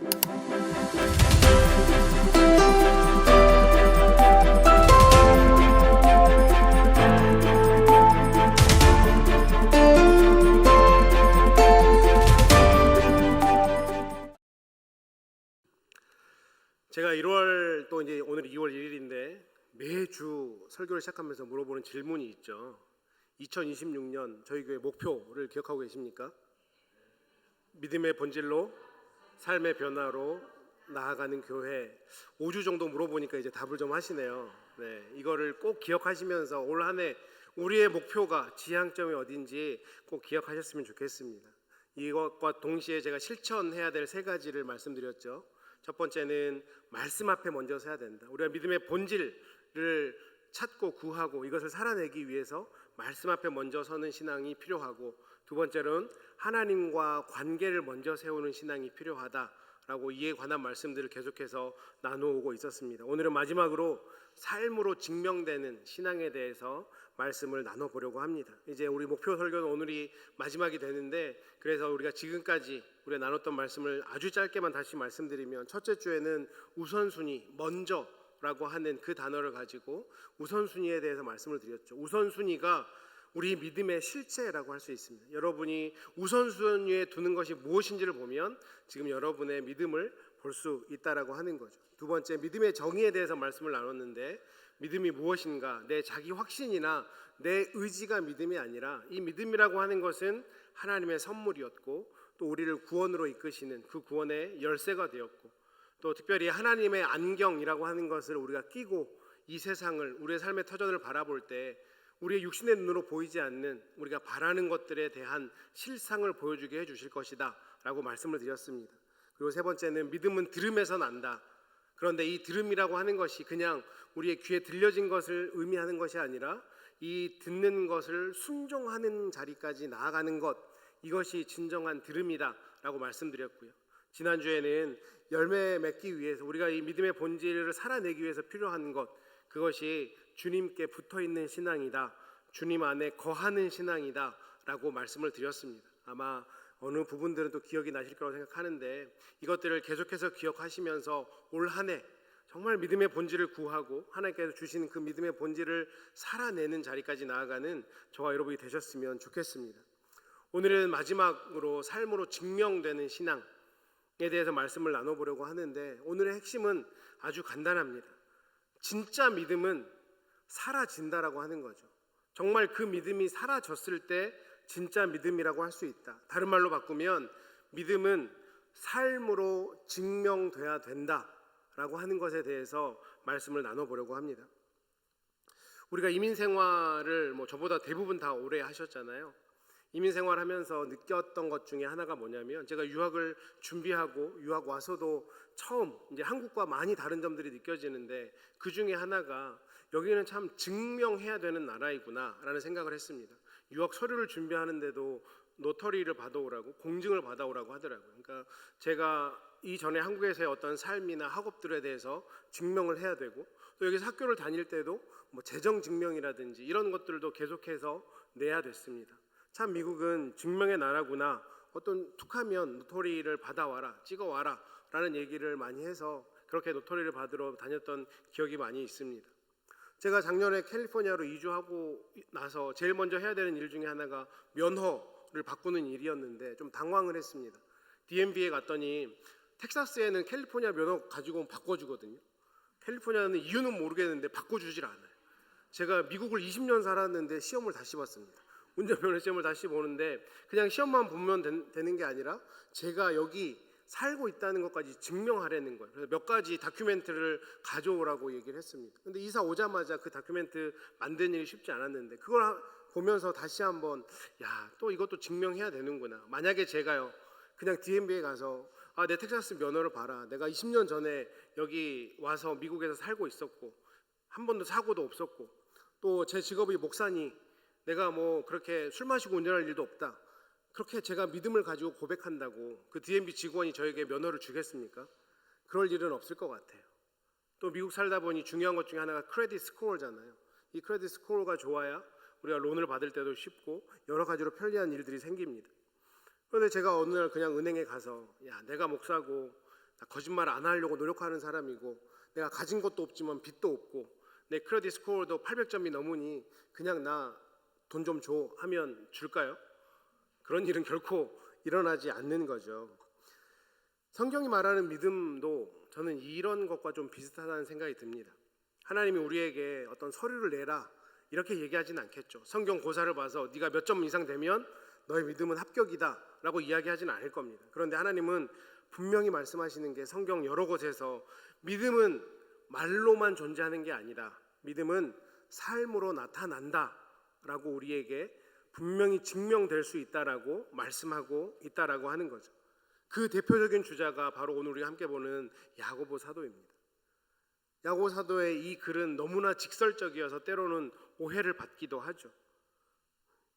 제가 1월 또 이제 오늘 2월 1일인데 매주 설교를 시작하면서 물어보는 질문이 있죠. 2026년 저희 교회 목표를 기억하고 계십니까? 믿음의 본질로 삶의 변화로 나아가는 교회. 5주 정도 물어보니까 이제 답을 좀 하시네요. 네, 이거를 꼭 기억하시면서 올 한 해 우리의 목표가 지향점이 어딘지 꼭 기억하셨으면 좋겠습니다. 이것과 동시에 제가 실천해야 될 3가지를 말씀드렸죠. 첫 번째는 말씀 앞에 먼저 서야 된다. 우리가 믿음의 본질을 찾고 구하고 이것을 살아내기 위해서 말씀 앞에 먼저 서는 신앙이 필요하고, 두 번째로는 하나님과 관계를 먼저 세우는 신앙이 필요하다라고 이에 관한 말씀들을 계속해서 나누어오고 있었습니다. 오늘은 마지막으로 삶으로 증명되는 신앙에 대해서 말씀을 나눠보려고 합니다. 이제 우리 목표 설교는 오늘이 마지막이 되는데, 그래서 우리가 지금까지 우리가 나눴던 말씀을 아주 짧게만 다시 말씀드리면, 첫째 주에는 우선순위, 먼저라고 하는 그 단어를 가지고 우선순위에 대해서 말씀을 드렸죠. 우선순위가 우리 믿음의 실체라고 할 수 있습니다. 여러분이 우선순위에 두는 것이 무엇인지를 보면 지금 여러분의 믿음을 볼 수 있다라고 하는 거죠. 두 번째, 믿음의 정의에 대해서 말씀을 나눴는데, 믿음이 무엇인가? 내 자기 확신이나 내 의지가 믿음이 아니라, 이 믿음이라고 하는 것은 하나님의 선물이었고, 또 우리를 구원으로 이끄시는 그 구원의 열쇠가 되었고, 또 특별히 하나님의 안경이라고 하는 것을 우리가 끼고 이 세상을, 우리의 삶의 터전을 바라볼 때 우리의 육신의 눈으로 보이지 않는 우리가 바라는 것들에 대한 실상을 보여주게 해주실 것이다 라고 말씀을 드렸습니다. 그리고 세 번째는 믿음은 들음에서 난다. 그런데 이 들음이라고 하는 것이 그냥 우리의 귀에 들려진 것을 의미하는 것이 아니라 이 듣는 것을 순종하는 자리까지 나아가는 것, 이것이 진정한 들음이다 라고 말씀드렸고요. 지난주에는 열매 맺기 위해서, 우리가 이 믿음의 본질을 살아내기 위해서 필요한 것, 그것이 주님께 붙어있는 신앙이다, 주님 안에 거하는 신앙이다 라고 말씀을 드렸습니다. 아마 어느 부분들은 또 기억이 나실 거라고 생각하는데, 이것들을 계속해서 기억하시면서 올 한 해 정말 믿음의 본질을 구하고 하나님께서 주시는 그 믿음의 본질을 살아내는 자리까지 나아가는 저와 여러분이 되셨으면 좋겠습니다. 오늘은 마지막으로 삶으로 증명되는 신앙에 대해서 말씀을 나눠보려고 하는데, 오늘의 핵심은 아주 간단합니다. 진짜 믿음은 사라진다라고 하는 거죠. 정말 그 믿음이 사라졌을 때 진짜 믿음이라고 할 수 있다. 다른 말로 바꾸면 믿음은 삶으로 증명돼야 된다라고 하는 것에 대해서 말씀을 나눠보려고 합니다. 우리가 이민 생활을 저보다 대부분 다 오래 하셨잖아요. 이민 생활하면서 느꼈던 것 중에 하나가 뭐냐면, 제가 유학을 준비하고 유학 와서도 처음 이제 한국과 많이 다른 점들이 느껴지는데, 그 중에 하나가 여기는 참 증명해야 되는 나라이구나라는 생각을 했습니다. 유학 서류를 준비하는데도 노터리를 받아오라고, 공증을 받아오라고 하더라고요. 그러니까 제가 이전에 한국에서의 어떤 삶이나 학업들에 대해서 증명을 해야 되고, 또 여기서 학교를 다닐 때도 재정 증명이라든지 이런 것들도 계속해서 내야 됐습니다. 참 미국은 증명의 나라구나, 어떤 툭하면 노터리를 받아와라, 찍어와라 라는 얘기를 많이 해서 그렇게 노터리를 받으러 다녔던 기억이 많이 있습니다. 제가 작년에 캘리포니아로 이주하고 나서 제일 먼저 해야 되는 일 중에 하나가 면허를 바꾸는 일이었는데 좀 당황을 했습니다. DMV에 갔더니 텍사스에는 캘리포니아 면허 가지고 바꿔주거든요. 캘리포니아는 이유는 모르겠는데 바꿔주질 않아요. 제가 미국을 20년 살았는데 시험을 다시 봤습니다. 운전면허 시험을 다시 보는데 그냥 시험만 보면 되는 게 아니라 제가 여기 살고 있다는 것까지 증명하려는 거예요. 그래서 몇 가지 다큐멘트를 가져오라고 얘기를 했습니다. 근데 이사 오자마자 그 다큐멘트 만드는 일이 쉽지 않았는데, 그걸 보면서 다시 한번 또 이것도 증명해야 되는구나. 만약에 제가요 그냥 DMV에 가서 내 텍사스 면허를 봐라, 내가 20년 전에 여기 와서 미국에서 살고 있었고 한 번도 사고도 없었고, 또 제 직업이 목사니 내가 그렇게 술 마시고 운전할 일도 없다, 그렇게 제가 믿음을 가지고 고백한다고 그 DMV 직원이 저에게 면허를 주겠습니까? 그럴 일은 없을 것 같아요. 또 미국 살다 보니 중요한 것 중에 하나가 크레딧 스코어잖아요. 이 크레딧 스코어가 좋아야 우리가 론을 받을 때도 쉽고 여러 가지로 편리한 일들이 생깁니다. 그런데 제가 어느 날 그냥 은행에 가서 내가 목사고 나 거짓말 안 하려고 노력하는 사람이고 내가 가진 것도 없지만 빚도 없고 내 크레딧 스코어도 800점이 넘으니 그냥 나 돈 좀 줘 하면 줄까요? 그런 일은 결코 일어나지 않는 거죠. 성경이 말하는 믿음도 저는 이런 것과 좀 비슷하다는 생각이 듭니다. 하나님이 우리에게 어떤 서류를 내라 이렇게 얘기하진 않겠죠. 성경 고사를 봐서 네가 몇 점 이상 되면 너의 믿음은 합격이다 라고 이야기하지는 않을 겁니다. 그런데 하나님은 분명히 말씀하시는 게 성경 여러 곳에서 믿음은 말로만 존재하는 게 아니라 믿음은 삶으로 나타난다 라고 우리에게 분명히 증명될 수 있다라고 말씀하고 있다라고 하는 거죠. 그 대표적인 주자가 바로 오늘 우리가 함께 보는 야고보 사도입니다. 야고보 사도의 이 글은 너무나 직설적이어서 때로는 오해를 받기도 하죠.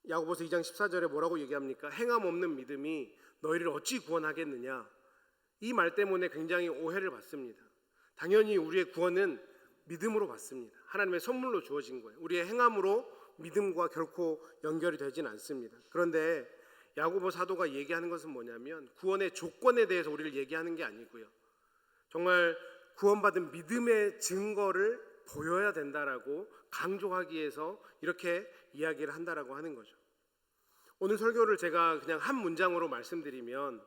야고보서 2장 14절에 뭐라고 얘기합니까? 행함 없는 믿음이 너희를 어찌 구원하겠느냐. 이 말 때문에 굉장히 오해를 받습니다. 당연히 우리의 구원은 믿음으로 받습니다. 하나님의 선물로 주어진 거예요. 우리의 행함으로 믿음과 결코 연결이 되진 않습니다. 그런데 야고보 사도가 얘기하는 것은 뭐냐면 구원의 조건에 대해서 우리를 얘기하는 게 아니고요. 정말 구원받은 믿음의 증거를 보여야 된다라고 강조하기 위해서 이렇게 이야기를 한다라고 하는 거죠. 오늘 설교를 제가 그냥 한 문장으로 말씀드리면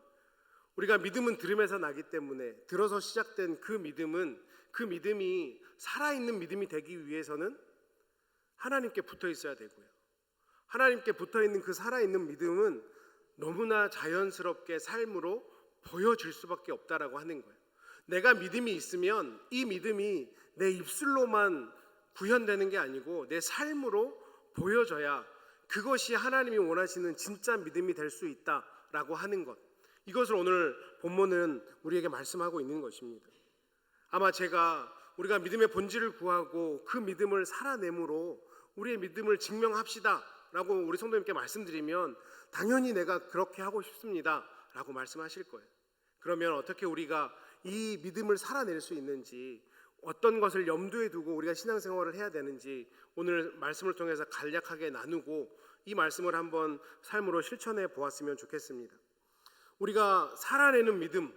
우리가 믿음은 들음에서 나기 때문에 들어서 시작된 그 믿음이 살아있는 믿음이 되기 위해서는 하나님께 붙어 있어야 되고요. 하나님께 붙어 있는 그 살아있는 믿음은 너무나 자연스럽게 삶으로 보여질 수밖에 없다라고 하는 거예요. 내가 믿음이 있으면 이 믿음이 내 입술로만 구현되는 게 아니고 내 삶으로 보여져야 그것이 하나님이 원하시는 진짜 믿음이 될 수 있다라고 하는 것. 이것을 오늘 본문은 우리에게 말씀하고 있는 것입니다. 아마 우리가 믿음의 본질을 구하고 그 믿음을 살아내므로 우리의 믿음을 증명합시다 라고 우리 성도님께 말씀드리면 당연히 내가 그렇게 하고 싶습니다 라고 말씀하실 거예요. 그러면 어떻게 우리가 이 믿음을 살아낼 수 있는지, 어떤 것을 염두에 두고 우리가 신앙생활을 해야 되는지 오늘 말씀을 통해서 간략하게 나누고 이 말씀을 한번 삶으로 실천해 보았으면 좋겠습니다. 우리가 살아내는 믿음,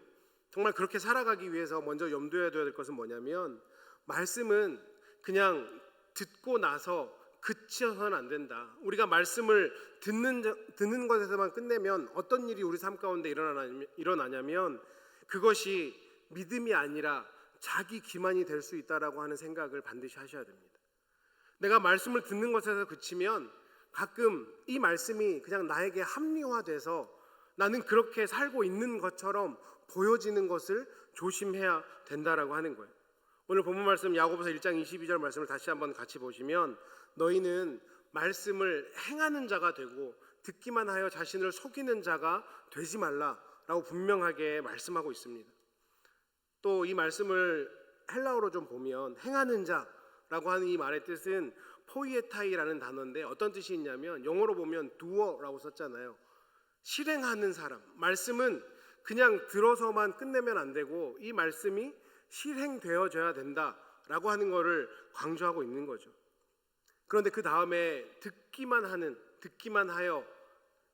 정말 그렇게 살아가기 위해서 먼저 염두에 둬야 될 것은 뭐냐면 말씀은 그냥 듣고 나서 그치어서는 안 된다. 우리가 말씀을 듣는 것에서만 끝내면 어떤 일이 우리 삶 가운데 일어나냐면 그것이 믿음이 아니라 자기 기만이 될 수 있다라고 하는 생각을 반드시 하셔야 됩니다. 내가 말씀을 듣는 것에서 그치면 가끔 이 말씀이 그냥 나에게 합리화돼서 나는 그렇게 살고 있는 것처럼 보여지는 것을 조심해야 된다라고 하는 거예요. 오늘 본문 말씀 야고보서 1장 22절 말씀을 다시 한번 같이 보시면 너희는 말씀을 행하는 자가 되고 듣기만 하여 자신을 속이는 자가 되지 말라라고 분명하게 말씀하고 있습니다. 또 이 말씀을 헬라어로 좀 보면 행하는 자라고 하는 이 말의 뜻은 포이에타이라는 단어인데 어떤 뜻이 있냐면 영어로 보면 doer라고 썼잖아요. 실행하는 사람. 말씀은 그냥 들어서만 끝내면 안 되고 이 말씀이 실행되어져야 된다라고 하는 것을 강조하고 있는 거죠. 그런데 그 다음에 듣기만 하여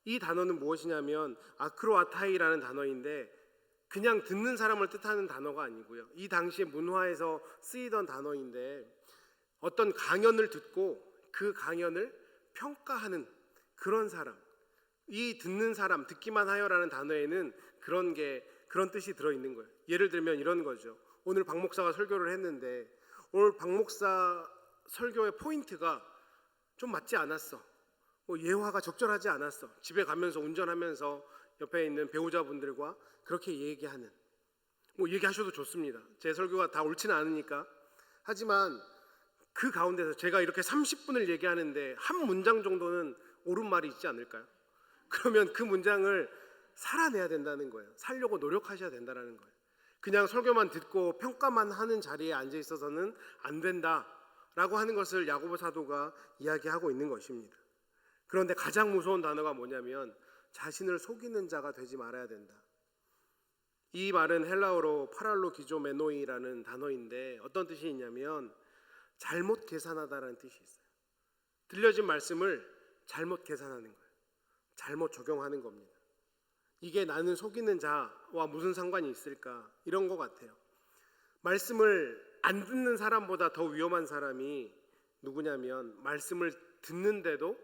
이 단어는 무엇이냐면 아크로아타이라는 단어인데 그냥 듣는 사람을 뜻하는 단어가 아니고요. 이 당시에 문화에서 쓰이던 단어인데 어떤 강연을 듣고 그 강연을 평가하는 그런 사람. 이 듣는 사람, 듣기만 하여라는 단어에는 그런 뜻이 들어있는 거예요. 예를 들면 이런 거죠. 오늘 박 목사가 설교를 했는데 오늘 박 목사 설교의 포인트가 좀 맞지 않았어. 예화가 적절하지 않았어. 집에 가면서 운전하면서 옆에 있는 배우자분들과 그렇게 얘기하는. 얘기하셔도 좋습니다. 제 설교가 다 옳지는 않으니까. 하지만 그 가운데서 제가 이렇게 30분을 얘기하는데 한 문장 정도는 옳은 말이 있지 않을까요? 그러면 그 문장을 살아내야 된다는 거예요. 살려고 노력하셔야 된다는 거예요. 그냥 설교만 듣고 평가만 하는 자리에 앉아 있어서는 안 된다라고 하는 것을 야고보 사도가 이야기하고 있는 것입니다. 그런데 가장 무서운 단어가 뭐냐면 자신을 속이는 자가 되지 말아야 된다. 이 말은 헬라어로 파랄로기조메노이라는 단어인데 어떤 뜻이 있냐면 잘못 계산하다라는 뜻이 있어요. 들려진 말씀을 잘못 계산하는 거예요. 잘못 적용하는 겁니다. 이게 나는 속이는 자와 무슨 상관이 있을까? 이런 것 같아요. 말씀을 안 듣는 사람보다 더 위험한 사람이 누구냐면 말씀을 듣는데도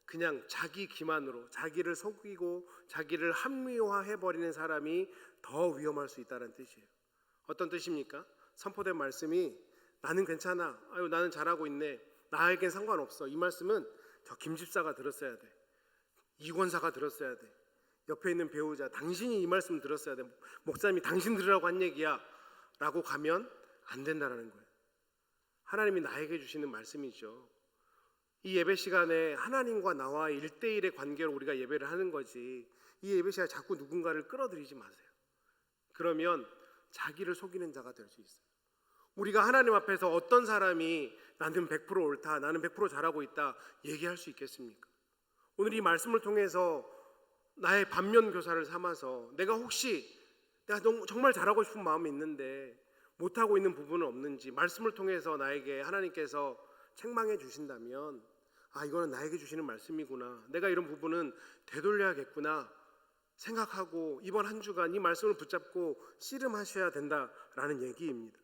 그냥 자기 기만으로 자기를 속이고 자기를 합리화해버리는 사람이 더 위험할 수 있다는 뜻이에요. 어떤 뜻입니까? 선포된 말씀이 나는 괜찮아, 아유 나는 잘하고 있네, 나에겐 상관없어, 이 말씀은 저 김집사가 들었어야 돼, 이권사가 들었어야 돼, 옆에 있는 배우자 당신이 이 말씀 들었어야 돼, 목사님이 당신 들으라고 한 얘기야 라고 가면 안 된다는 거예요. 하나님이 나에게 주시는 말씀이죠. 이 예배 시간에 하나님과 나와 1대1의 관계로 우리가 예배를 하는 거지, 이 예배 시간에 자꾸 누군가를 끌어들이지 마세요. 그러면 자기를 속이는 자가 될 수 있어요. 우리가 하나님 앞에서 어떤 사람이 나는 100% 옳다, 나는 100% 잘하고 있다 얘기할 수 있겠습니까? 오늘 이 말씀을 통해서 나의 반면 교사를 삼아서 내가 혹시 내가 정말 잘하고 싶은 마음이 있는데 못하고 있는 부분은 없는지 말씀을 통해서 나에게 하나님께서 책망해 주신다면, 아 이거는 나에게 주시는 말씀이구나, 내가 이런 부분은 되돌려야겠구나 생각하고 이번 한 주간 이 말씀을 붙잡고 씨름하셔야 된다라는 얘기입니다.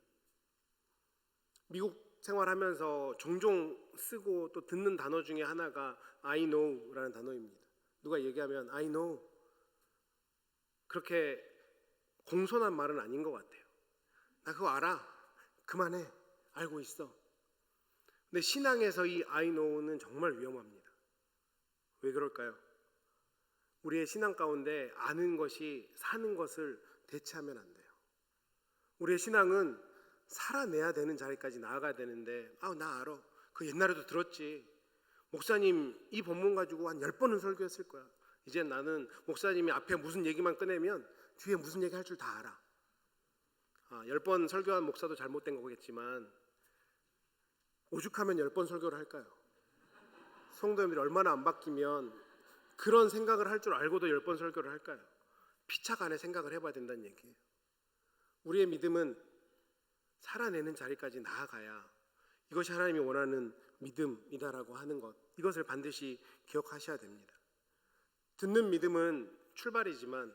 미국 생활하면서 종종 쓰고 또 듣는 단어 중에 하나가 I know라는 단어입니다. 누가 얘기하면 I know, 그렇게 공손한 말은 아닌 것 같아요. 나 그거 알아, 그만해, 알고 있어. 근데 신앙에서 이 I know는 정말 위험합니다. 왜 그럴까요? 우리의 신앙 가운데 아는 것이 사는 것을 대체하면 안 돼요. 우리의 신앙은 살아내야 되는 자리까지 나아가야 되는데, 나 알아, 그 옛날에도 들었지, 목사님 이 본문 가지고 한 10번은 설교했을 거야, 이제 나는 목사님이 앞에 무슨 얘기만 꺼내면 뒤에 무슨 얘기 할 줄 다 알아. 10번 설교한 목사도 잘못된 거겠지만 오죽하면 10번 설교를 할까요? 성도님들이 얼마나 안 바뀌면 그런 생각을 할 줄 알고도 10번 설교를 할까요? 피차간에 생각을 해봐야 된다는 얘기예요. 우리의 믿음은 살아내는 자리까지 나아가야 이것이 하나님이 원하는 믿음이다라고 하는 것, 이것을 반드시 기억하셔야 됩니다. 듣는 믿음은 출발이지만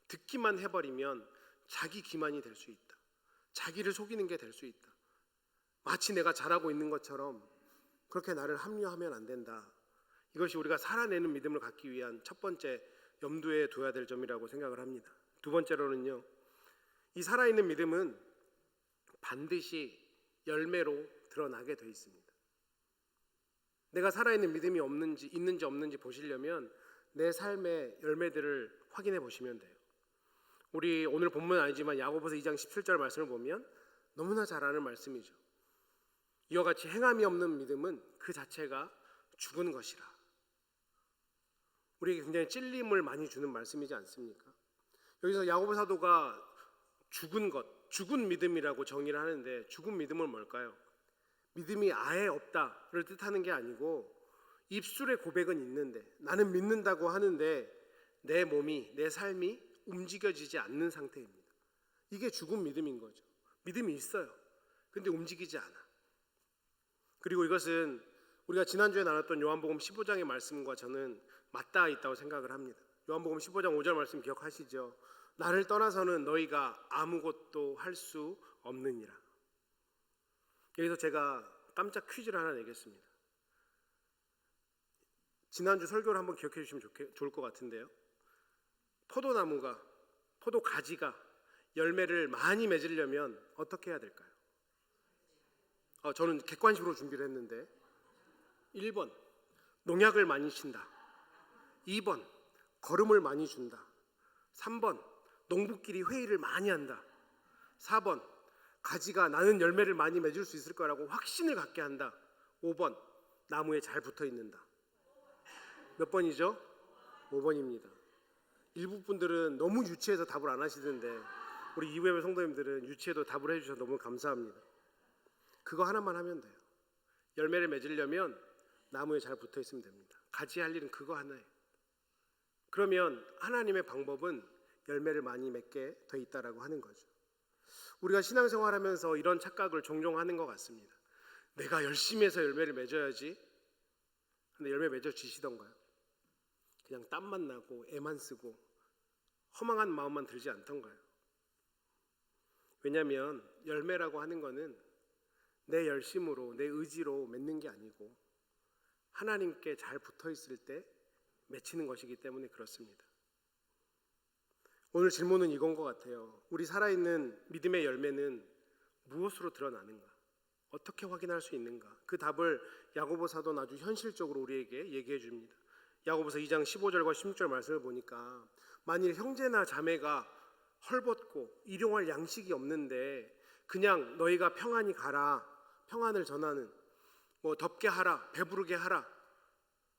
듣기만 해버리면 자기 기만이 될 수 있다, 자기를 속이는 게 될 수 있다, 마치 내가 잘하고 있는 것처럼 그렇게 나를 합리화하면 안 된다. 이것이 우리가 살아내는 믿음을 갖기 위한 첫 번째 염두에 둬야 될 점이라고 생각을 합니다. 두 번째로는요, 이 살아있는 믿음은 반드시 열매로 드러나게 돼 있습니다. 내가 살아있는 믿음이 있는지 없는지 보시려면 내 삶의 열매들을 확인해 보시면 돼요. 우리 오늘 본문 아니지만 야고보서 2장 17절 말씀을 보면 너무나 잘 아는 말씀이죠. 이와 같이 행함이 없는 믿음은 그 자체가 죽은 것이라. 우리에게 굉장히 찔림을 많이 주는 말씀이지 않습니까? 여기서 야고보 사도가 죽은 것, 죽은 믿음이라고 정의를 하는데, 죽은 믿음은 뭘까요? 믿음이 아예 없다를 뜻하는 게 아니고 입술의 고백은 있는데, 나는 믿는다고 하는데 내 몸이, 내 삶이 움직여지지 않는 상태입니다. 이게 죽은 믿음인 거죠. 믿음이 있어요, 근데 움직이지 않아. 그리고 이것은 우리가 지난주에 나눴던 요한복음 15장의 말씀과 저는 맞닿아 있다고 생각을 합니다. 요한복음 15장 5절 말씀 기억하시죠? 나를 떠나서는 너희가 아무것도 할 수 없느니라. 여기서 제가 깜짝 퀴즈를 하나 내겠습니다. 지난주 설교를 한번 기억해 주시면 좋을 것 같은데요, 포도나무가, 포도가지가 열매를 많이 맺으려면 어떻게 해야 될까요? 저는 객관식으로 준비를 했는데 1번 농약을 많이 친다, 2번 거름을 많이 준다, 3번 농부끼리 회의를 많이 한다, 4번 가지가 나는 열매를 많이 맺을 수 있을 거라고 확신을 갖게 한다, 5번 나무에 잘 붙어 있는다. 몇 번이죠? 5번입니다. 일부 분들은 너무 유치해서 답을 안 하시던데 우리 이후의 성도님들은 유치해도 답을 해주셔서 너무 감사합니다. 그거 하나만 하면 돼요. 열매를 맺으려면 나무에 잘 붙어 있으면 됩니다. 가지 할 일은 그거 하나예요. 그러면 하나님의 방법은 열매를 많이 맺게 돼 있다라고 하는 거죠. 우리가 신앙생활하면서 이런 착각을 종종 하는 것 같습니다. 내가 열심히 해서 열매를 맺어야지. 근데 열매 맺어지시던가요? 그냥 땀만 나고 애만 쓰고 허망한 마음만 들지 않던가요? 왜냐하면 열매라고 하는 거는 내 열심으로 내 의지로 맺는 게 아니고 하나님께 잘 붙어 있을 때 맺히는 것이기 때문에 그렇습니다. 오늘 질문은 이건 것 같아요. 우리 살아있는 믿음의 열매는 무엇으로 드러나는가? 어떻게 확인할 수 있는가? 그 답을 야고보 사도는 아주 현실적으로 우리에게 얘기해 줍니다. 야고보서 2장 15절과 16절 말씀을 보니까 만일 형제나 자매가 헐벗고 일용할 양식이 없는데 그냥 너희가 평안히 가라, 평안을 전하는, 덥게 하라, 배부르게 하라,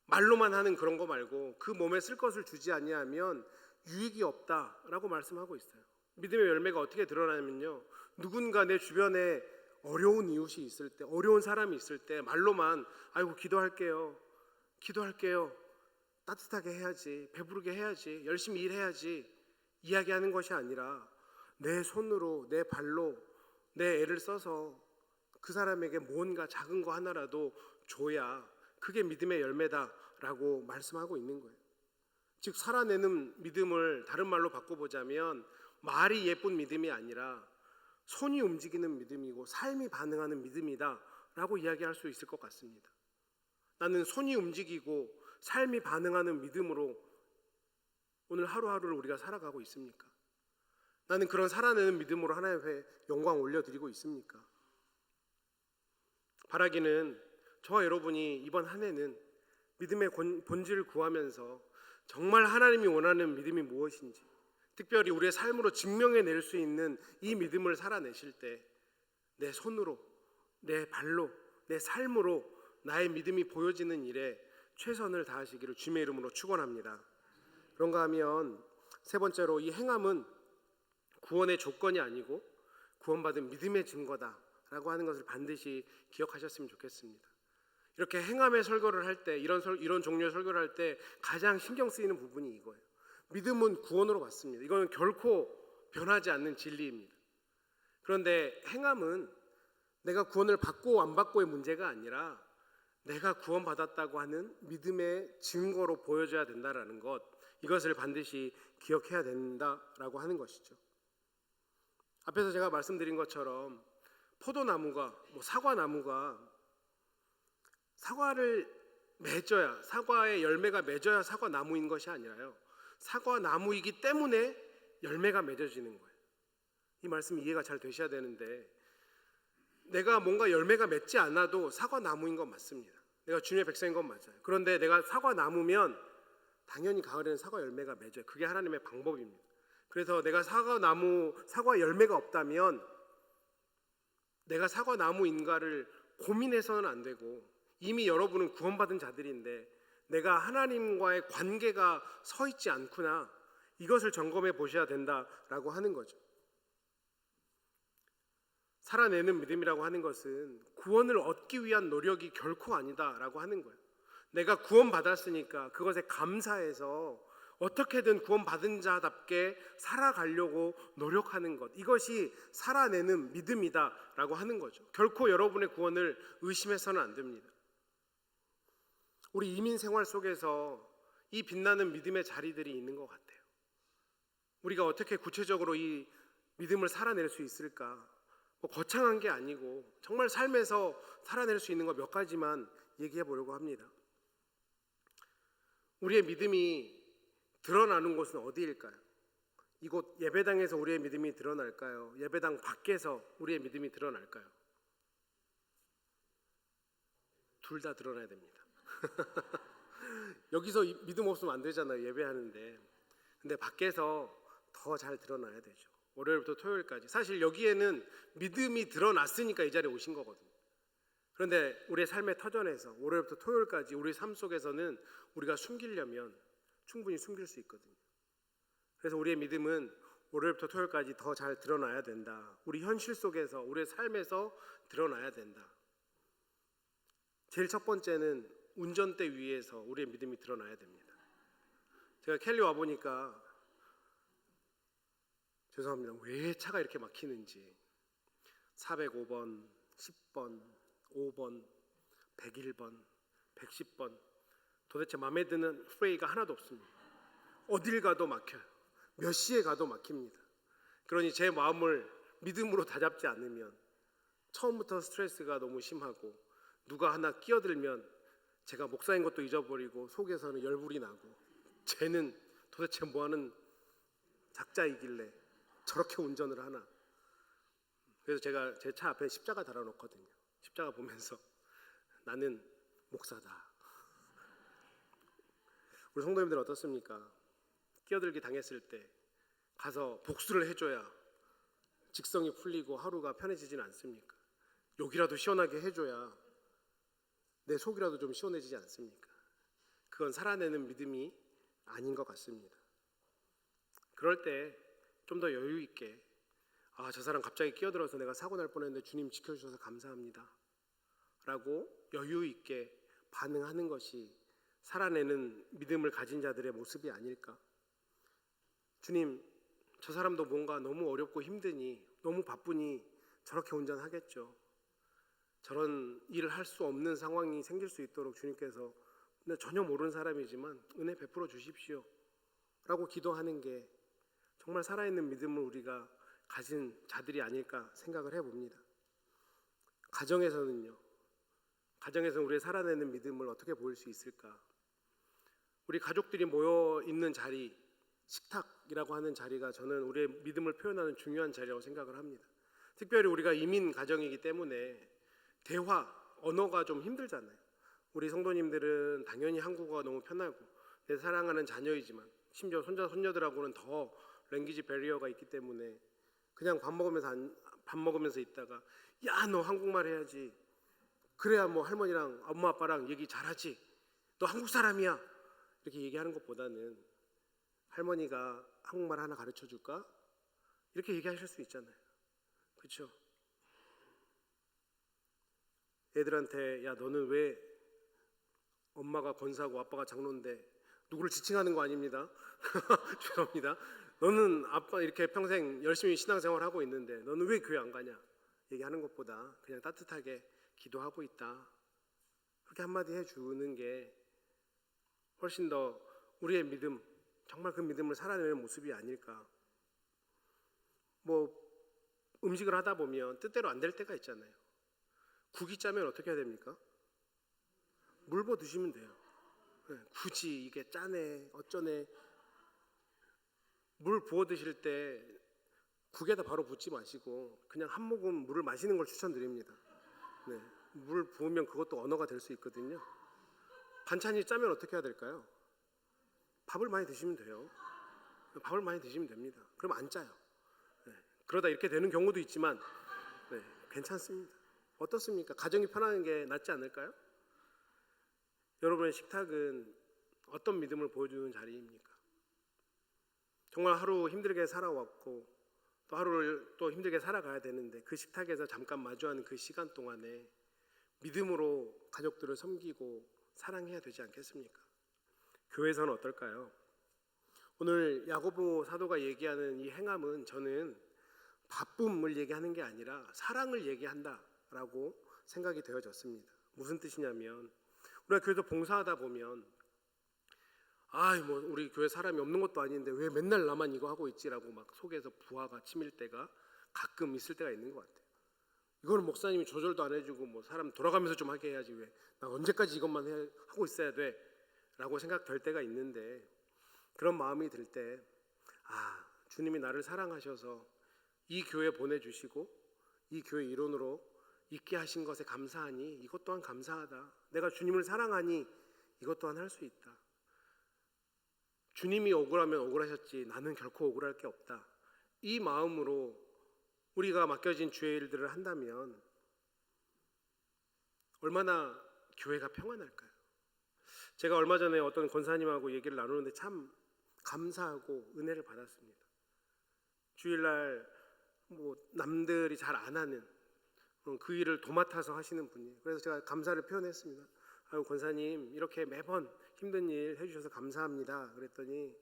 말로만 하는 그런 거 말고 그 몸에 쓸 것을 주지 아니하면 유익이 없다라고 말씀하고 있어요. 믿음의 열매가 어떻게 드러나냐면요, 누군가 내 주변에 어려운 이웃이 있을 때, 어려운 사람이 있을 때 말로만 아이고 기도할게요, 따뜻하게 해야지, 배부르게 해야지, 열심히 일해야지 이야기하는 것이 아니라 내 손으로, 내 발로, 내 애를 써서 그 사람에게 뭔가 작은 거 하나라도 줘야 그게 믿음의 열매다라고 말씀하고 있는 거예요. 즉 살아내는 믿음을 다른 말로 바꿔보자면 말이 예쁜 믿음이 아니라 손이 움직이는 믿음이고 삶이 반응하는 믿음이다라고 이야기할 수 있을 것 같습니다. 나는 손이 움직이고 삶이 반응하는 믿음으로 오늘 하루하루를 우리가 살아가고 있습니까? 나는 그런 살아내는 믿음으로 하나님의 영광 올려드리고 있습니까? 바라기는 저와 여러분이 이번 한 해는 믿음의 본질을 구하면서 정말 하나님이 원하는 믿음이 무엇인지, 특별히 우리의 삶으로 증명해낼 수 있는 이 믿음을 살아내실 때 내 손으로, 내 발로, 내 삶으로 나의 믿음이 보여지는 일에 최선을 다하시기를 주님의 이름으로 축원합니다. 그런가 하면 세 번째로, 이 행함은 구원의 조건이 아니고 구원받은 믿음의 증거다라고 하는 것을 반드시 기억하셨으면 좋겠습니다. 이렇게 행함의 설교를 할 때, 이런 종류의 설교를 할 때 가장 신경 쓰이는 부분이 이거예요. 믿음은 구원으로 받습니다. 이거는 결코 변하지 않는 진리입니다. 그런데 행함은 내가 구원을 받고 안 받고의 문제가 아니라 내가 구원받았다고 하는 믿음의 증거로 보여줘야 된다라는 것, 이것을 반드시 기억해야 된다라고 하는 것이죠. 앞에서 제가 말씀드린 것처럼 포도나무가, 사과나무가 사과를 맺어야, 사과의 열매가 맺어야 사과나무인 것이 아니라요, 사과나무이기 때문에 열매가 맺어지는 거예요. 이 말씀이 이해가 잘 되셔야 되는데, 내가 뭔가 열매가 맺지 않아도 사과나무인 건 맞습니다. 내가 주님의 백성인 건 맞아요. 그런데 내가 사과나무면 당연히 가을에는 사과 열매가 맺어요. 그게 하나님의 방법입니다. 그래서 내가 사과 열매가 없다면 내가 사과나무인가를 고민해서는 안 되고, 이미 여러분은 구원받은 자들인데 내가 하나님과의 관계가 서 있지 않구나, 이것을 점검해 보셔야 된다라고 하는 거죠. 살아내는 믿음이라고 하는 것은 구원을 얻기 위한 노력이 결코 아니다라고 하는 거예요. 내가 구원받았으니까 그것에 감사해서 어떻게든 구원받은 자답게 살아가려고 노력하는 것, 이것이 살아내는 믿음이다라고 하는 거죠. 결코 여러분의 구원을 의심해서는 안 됩니다. 우리 이민 생활 속에서 이 빛나는 믿음의 자리들이 있는 것 같아요. 우리가 어떻게 구체적으로 이 믿음을 살아낼 수 있을까? 거창한 게 아니고 정말 삶에서 살아낼 수 있는 것 몇 가지만 얘기해 보려고 합니다. 우리의 믿음이 드러나는 곳은 어디일까요? 이곳 예배당에서 우리의 믿음이 드러날까요? 예배당 밖에서 우리의 믿음이 드러날까요? 둘 다 드러나야 됩니다. 여기서 믿음 없으면 안 되잖아요, 예배하는데. 근데 밖에서 더 잘 드러나야 되죠. 월요일부터 토요일까지. 사실 여기에는 믿음이 드러났으니까 이 자리에 오신 거거든요. 그런데 우리의 삶의 터전에서 월요일부터 토요일까지 우리 삶 속에서는 우리가 숨기려면 충분히 숨길 수 있거든요. 그래서 우리의 믿음은 월요일부터 토요일까지 더 잘 드러나야 된다. 우리 현실 속에서, 우리의 삶에서 드러나야 된다. 제일 첫 번째는 운전대 위에서 우리의 믿음이 드러나야 됩니다. 제가 켈리 와보니까, 죄송합니다, 왜 차가 이렇게 막히는지, 405번, 10번, 5번, 101번, 110번, 도대체 마음에 드는 프레이가 하나도 없습니다. 어딜 가도 막혀요. 몇 시에 가도 막힙니다. 그러니 제 마음을 믿음으로 다잡지 않으면 처음부터 스트레스가 너무 심하고 누가 하나 끼어들면 제가 목사인 것도 잊어버리고 속에서는 열불이 나고 쟤는 도대체 뭐하는 작자이길래 저렇게 운전을 하나. 그래서 제가 제 차 앞에 십자가 달아놓거든요. 십자가 보면서 나는 목사다. 우리 성도님들 어떻습니까? 끼어들기 당했을 때 가서 복수를 해줘야 직성이 풀리고 하루가 편해지진 않습니까? 욕이라도 시원하게 해줘야 내 속이라도 좀 시원해지지 않습니까? 그건 살아내는 믿음이 아닌 것 같습니다. 그럴 때 좀 더 여유 있게 저 사람 갑자기 끼어들어서 내가 사고 날 뻔했는데 주님 지켜주셔서 감사합니다 라고 여유 있게 반응하는 것이 살아내는 믿음을 가진 자들의 모습이 아닐까. 주님, 저 사람도 뭔가 너무 어렵고 힘드니 너무 바쁘니 저렇게 운전하겠죠. 저런 일을 할 수 없는 상황이 생길 수 있도록 주님께서 전혀 모르는 사람이지만 은혜 베풀어 주십시오 라고 기도하는 게 정말 살아있는 믿음을 우리가 가진 자들이 아닐까 생각을 해봅니다. 가정에서는요. 가정에서는 우리의 살아내는 믿음을 어떻게 보일 수 있을까? 우리 가족들이 모여 있는 자리, 식탁이라고 하는 자리가 저는 우리의 믿음을 표현하는 중요한 자리라고 생각을 합니다. 특별히 우리가 이민 가정이기 때문에 대화, 언어가 좀 힘들잖아요. 우리 성도님들은 당연히 한국어가 너무 편하고 내 사랑하는 자녀이지만 심지어 손자, 손녀들하고는 더 랭귀지 베리어가 있기 때문에 그냥 밥 먹으면서 있다가 야, 너 한국말 해야지. 그래야 뭐 할머니랑 엄마 아빠랑 얘기 잘하지. 너 한국 사람이야. 이렇게 얘기하는 것보다는 할머니가 한국말 하나 가르쳐 줄까? 이렇게 얘기하실 수 있잖아요. 그렇죠? 애들한테 야, 너는 왜 엄마가 권사고 아빠가 장로인데 누구를 지칭하는 거 아닙니다. 죄송합니다. 너는 아빠 이렇게 평생 열심히 신앙생활 하고 있는데 너는 왜 교회 안 가냐? 얘기하는 것보다 그냥 따뜻하게 기도하고 있다. 그렇게 한마디 해주는 게 훨씬 더 우리의 믿음, 정말 그 믿음을 살아내는 모습이 아닐까. 뭐 음식을 하다 보면 뜻대로 안 될 때가 있잖아요. 국이 짜면 어떻게 해야 됩니까? 물 부어 드시면 돼요. 굳이 이게 짜네 어쩌네. 물 부어 드실 때 국에다 바로 붓지 마시고 그냥 한 모금 물을 마시는 걸 추천드립니다. 네, 물 부으면 그것도 언어가 될 수 있거든요. 반찬이 짜면 어떻게 해야 될까요? 밥을 많이 드시면 돼요. 밥을 많이 드시면 됩니다. 그럼 안 짜요. 네, 그러다 이렇게 되는 경우도 있지만 괜찮습니다. 어떻습니까? 가정이 편안한 게 낫지 않을까요? 여러분의 식탁은 어떤 믿음을 보여주는 자리입니까? 정말 하루 힘들게 살아왔고 또 하루를 또 힘들게 살아가야 되는데 그 식탁에서 잠깐 마주하는 그 시간 동안에 믿음으로 가족들을 섬기고 사랑해야 되지 않겠습니까? 교회에서는 어떨까요? 오늘 야고보 사도가 얘기하는 이 행함은 저는 바쁨을 얘기하는 게 아니라 사랑을 얘기한다라고 생각이 되어졌습니다. 무슨 뜻이냐면 우리가 교회에서 봉사하다 보면 뭐 우리 교회 사람이 없는 것도 아닌데 왜 맨날 나만 이거 하고 있지라고 막 속에서 부하가 치밀 때가 가끔 있을 때가 있는 것 같아요. 이거는 목사님이 조절도 안 해주고 뭐 사람 돌아가면서 좀 하게 해야지 왜 나 언제까지 이것만 하고 있어야 돼 라고 생각될 때가 있는데 그런 마음이 들 때 주님이 나를 사랑하셔서 이 교회 보내주시고 이 교회 일원으로 있게 하신 것에 감사하니 이것 또한 감사하다. 내가 주님을 사랑하니 이것 또한 할 수 있다. 주님이 억울하면 억울하셨지 나는 결코 억울할 게 없다. 이 마음으로 우리가 맡겨진 주의 일들을 한다면 얼마나 교회가 평안할까요? 제가 얼마 전에 어떤 권사님하고 얘기를 나누는데 참 감사하고 은혜를 받았습니다. 주일날 뭐 남들이 잘 안 하는 그 일을 도맡아서 하시는 분이에요. 그래서 제가 감사를 표현했습니다. 권사님 이렇게 매번 힘든 일 해주셔서 감사합니다. 그랬더니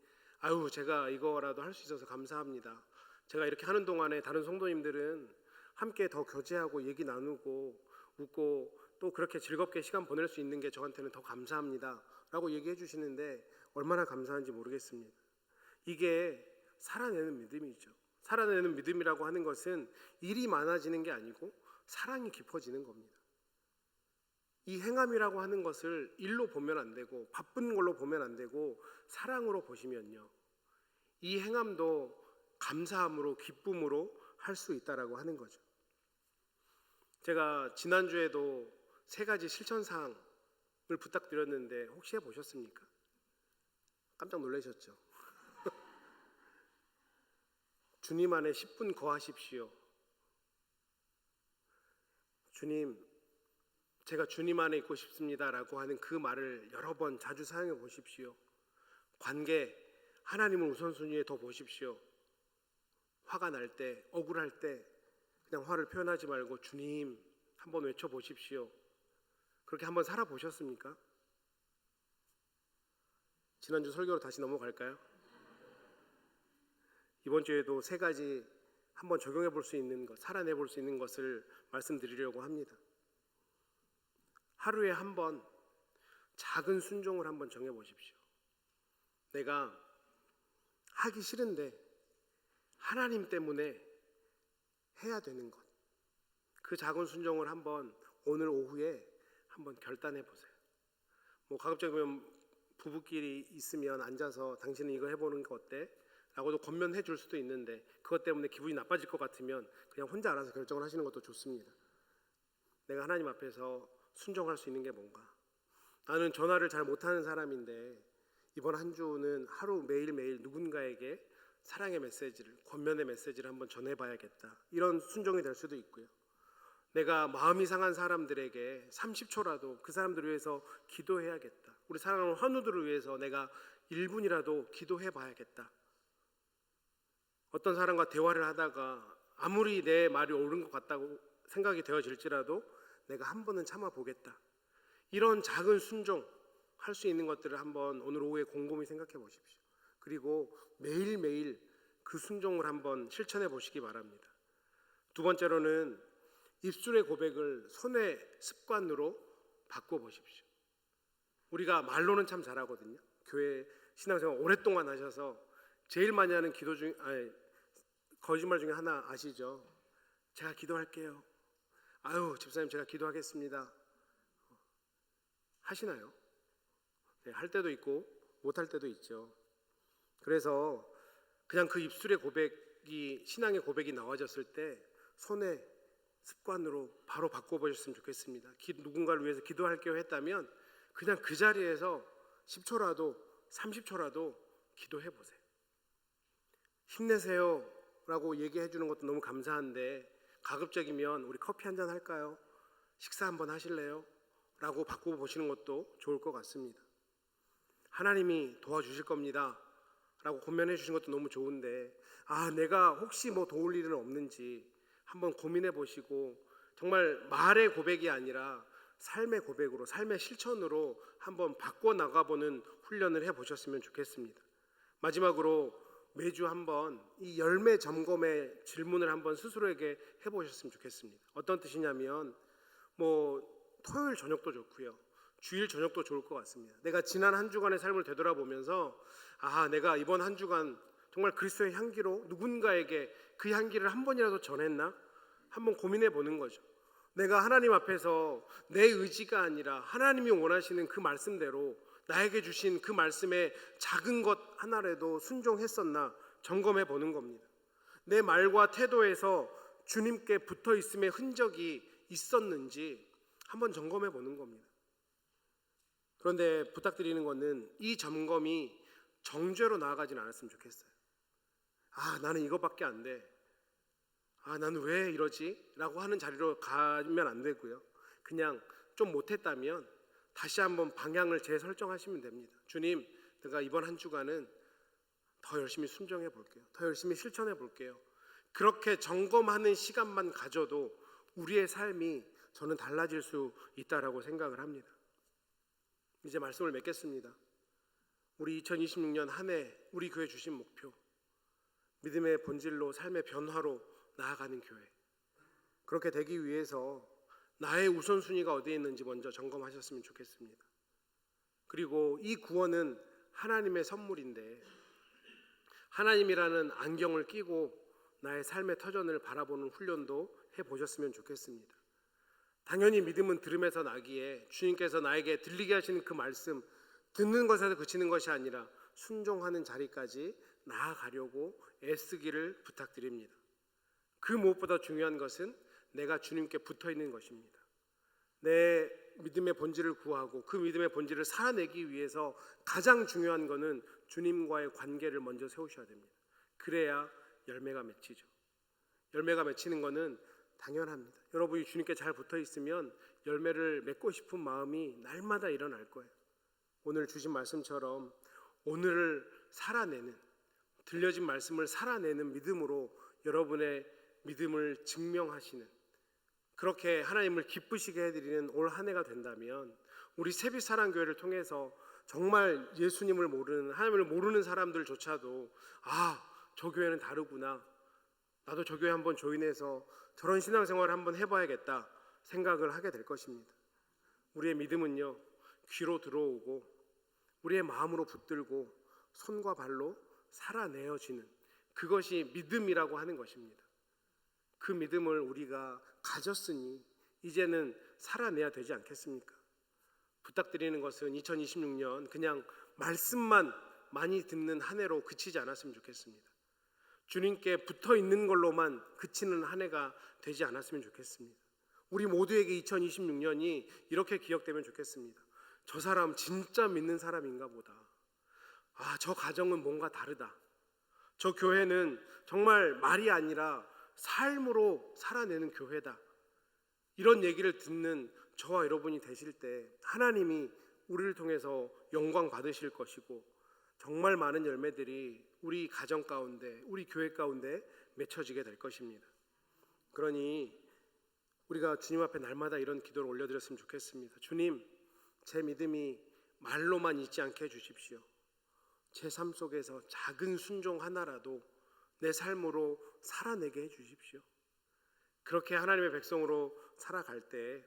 제가 이거라도 할 수 있어서 감사합니다. 제가 이렇게 하는 동안에 다른 성도님들은 함께 더 교제하고 얘기 나누고 웃고 또 그렇게 즐겁게 시간 보낼 수 있는 게 저한테는 더 감사합니다 라고 얘기해 주시는데 얼마나 감사한지 모르겠습니다. 이게 살아내는 믿음이죠. 살아내는 믿음이라고 하는 것은 일이 많아지는 게 아니고 사랑이 깊어지는 겁니다. 이 행함이라고 하는 것을 일로 보면 안 되고 바쁜 걸로 보면 안 되고 사랑으로 보시면요, 이 행함도 감사함으로 기쁨으로 할 수 있다라고 하는 거죠. 제가 지난주에도 3가지 실천사항을 부탁드렸는데 혹시 해보셨습니까? 깜짝 놀라셨죠? 주님 안에 10분 거하십시오. 주님, 제가 주님 안에 있고 싶습니다라고 하는 그 말을 여러 번 자주 사용해 보십시오. 관계, 하나님을 우선순위에 더 보십시오. 화가 날 때, 억울할 때 그냥 화를 표현하지 말고 주님 한번 외쳐보십시오. 그렇게 한번 살아보셨습니까? 지난주 설교로 다시 넘어갈까요? 이번 주에도 3가지 한번 적용해 볼 수 있는 것, 살아내 볼 수 있는 것을 말씀드리려고 합니다. 하루에 한 번 작은 순종을 한번 정해 보십시오. 내가 하기 싫은데 하나님 때문에 해야 되는 것, 그 작은 순종을 한번 오늘 오후에 한번 결단해 보세요. 가급적이면 부부끼리 있으면 앉아서 당신은 이거 해보는 거 어때? 라고도 권면해 줄 수도 있는데 그것 때문에 기분이 나빠질 것 같으면 그냥 혼자 알아서 결정을 하시는 것도 좋습니다. 내가 하나님 앞에서 순종할 수 있는 게 뭔가? 나는 전화를 잘 못하는 사람인데 이번 한 주는 하루 매일매일 누군가에게 사랑의 메시지를, 권면의 메시지를 한번 전해봐야겠다, 이런 순종이 될 수도 있고요. 내가 마음이 상한 사람들에게 30초라도 그 사람들을 위해서 기도해야겠다, 우리 사랑하는 환우들을 위해서 내가 1분이라도 기도해봐야겠다. 어떤 사람과 대화를 하다가 아무리 내 말이 옳은 것 같다고 생각이 되어질지라도 내가 한 번은 참아보겠다, 이런 작은 순종 할 수 있는 것들을 한번 오늘 오후에 곰곰이 생각해 보십시오. 그리고 매일매일 그 순종을 한번 실천해 보시기 바랍니다. 2번째로는 입술의 고백을 손의 습관으로 바꿔보십시오. 우리가 말로는 참 잘하거든요. 교회 신앙생활 오랫동안 하셔서 제일 많이 하는 기도 중, 거짓말 중에 하나 아시죠? 제가 기도할게요. 아유, 집사님 제가 기도하겠습니다. 하시나요? 네, 할 때도 있고 못할 때도 있죠. 그래서 그냥 그 입술의 고백이, 신앙의 고백이 나와졌을 때 손의 습관으로 바로 바꿔보셨으면 좋겠습니다. 누군가를 위해서 기도할게요 했다면 그냥 그 자리에서 10초라도 30초라도 기도해보세요. 힘내세요 라고 얘기해 주는 것도 너무 감사한데 가급적이면 우리 커피 한잔 할까요? 식사 한번 하실래요? 라고 바꿔보시는 것도 좋을 것 같습니다. 하나님이 도와주실 겁니다 라고 권면해 주신 것도 너무 좋은데, 내가 혹시 도울 일은 없는지 한번 고민해 보시고 정말 말의 고백이 아니라 삶의 고백으로, 삶의 실천으로 한번 바꿔 나가보는 훈련을 해보셨으면 좋겠습니다. 마지막으로 매주 한번 이 열매 점검의 질문을 한번 스스로에게 해보셨으면 좋겠습니다. 어떤 뜻이냐면 토요일 저녁도 좋고요, 주일 저녁도 좋을 것 같습니다. 내가 지난 한 주간의 삶을 되돌아보면서 내가 이번 한 주간 정말 그리스도의 향기로 누군가에게 그 향기를 한 번이라도 전했나? 한번 고민해 보는 거죠. 내가 하나님 앞에서 내 의지가 아니라 하나님이 원하시는 그 말씀대로 나에게 주신 그 말씀에 작은 것 하나라도 순종했었나 점검해 보는 겁니다. 내 말과 태도에서 주님께 붙어 있음의 흔적이 있었는지 한번 점검해 보는 겁니다. 그런데 부탁드리는 것은 이 점검이 정죄로 나아가진 않았으면 좋겠어요. 나는 이거밖에 안 돼, 나는 왜 이러지? 라고 하는 자리로 가면 안 되고요. 그냥 좀 못했다면 다시 한번 방향을 재설정하시면 됩니다. 주님, 내가 이번 한 주간은 더 열심히 순종해 볼게요. 더 열심히 실천해 볼게요. 그렇게 점검하는 시간만 가져도 우리의 삶이 저는 달라질 수 있다라고 생각을 합니다. 이제 말씀을 맺겠습니다. 우리 2026년 한 해 우리 교회 주신 목표, 믿음의 본질로 삶의 변화로 나아가는 교회, 그렇게 되기 위해서 나의 우선순위가 어디에 있는지 먼저 점검하셨으면 좋겠습니다. 그리고 이 구원은 하나님의 선물인데 하나님이라는 안경을 끼고 나의 삶의 터전을 바라보는 훈련도 해보셨으면 좋겠습니다. 당연히 믿음은 들음에서 나기에 주님께서 나에게 들리게 하시는 그 말씀, 듣는 것에서 그치는 것이 아니라 순종하는 자리까지 나아가려고 애쓰기를 부탁드립니다. 그 무엇보다 중요한 것은 내가 주님께 붙어있는 것입니다. 내 믿음의 본질을 구하고 그 믿음의 본질을 살아내기 위해서 가장 중요한 것은 주님과의 관계를 먼저 세우셔야 됩니다. 그래야 열매가 맺히죠. 열매가 맺히는 것은 당연합니다. 여러분이 주님께 잘 붙어있으면 열매를 맺고 싶은 마음이 날마다 일어날 거예요. 오늘 주신 말씀처럼 오늘을 살아내는, 들려진 말씀을 살아내는 믿음으로 여러분의 믿음을 증명하시는, 그렇게 하나님을 기쁘시게 해드리는 올 한 해가 된다면 우리 세빛사랑교회를 통해서 정말 예수님을 모르는, 하나님을 모르는 사람들조차도 저 교회는 다르구나, 나도 저 교회 한번 조인해서 저런 신앙생활을 한번 해봐야겠다 생각을 하게 될 것입니다. 우리의 믿음은요, 귀로 들어오고 우리의 마음으로 붙들고 손과 발로 살아내어지는, 그것이 믿음이라고 하는 것입니다. 그 믿음을 우리가 가졌으니 이제는 살아내야 되지 않겠습니까? 부탁드리는 것은 2026년 그냥 말씀만 많이 듣는 한 해로 그치지 않았으면 좋겠습니다. 주님께 붙어 있는 걸로만 그치는 한 해가 되지 않았으면 좋겠습니다. 우리 모두에게 2026년이 이렇게 기억되면 좋겠습니다. 저 사람 진짜 믿는 사람인가 보다. 저 가정은 뭔가 다르다. 저 교회는 정말 말이 아니라 삶으로 살아내는 교회다. 이런 얘기를 듣는 저와 여러분이 되실 때 하나님이 우리를 통해서 영광 받으실 것이고 정말 많은 열매들이 우리 가정 가운데, 우리 교회 가운데 맺혀지게 될 것입니다. 그러니 우리가 주님 앞에 날마다 이런 기도를 올려드렸으면 좋겠습니다. 주님, 제 믿음이 말로만 있지 않게 해주십시오. 제 삶 속에서 작은 순종 하나라도 내 삶으로 살아내게 해주십시오. 그렇게 하나님의 백성으로 살아갈 때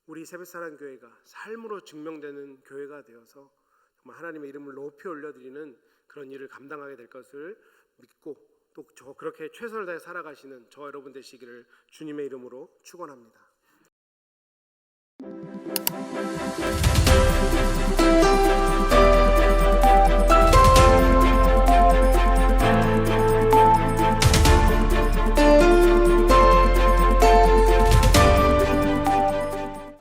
우리 새벽사랑교회가 삶으로 증명되는 교회가 되어서 정말 하나님의 이름을 높이 올려드리는 그런 일을 감당하게 될 것을 믿고 또 그렇게 최선을 다해 살아가시는 저와 여러분 되시기를 주님의 이름으로 축원합니다.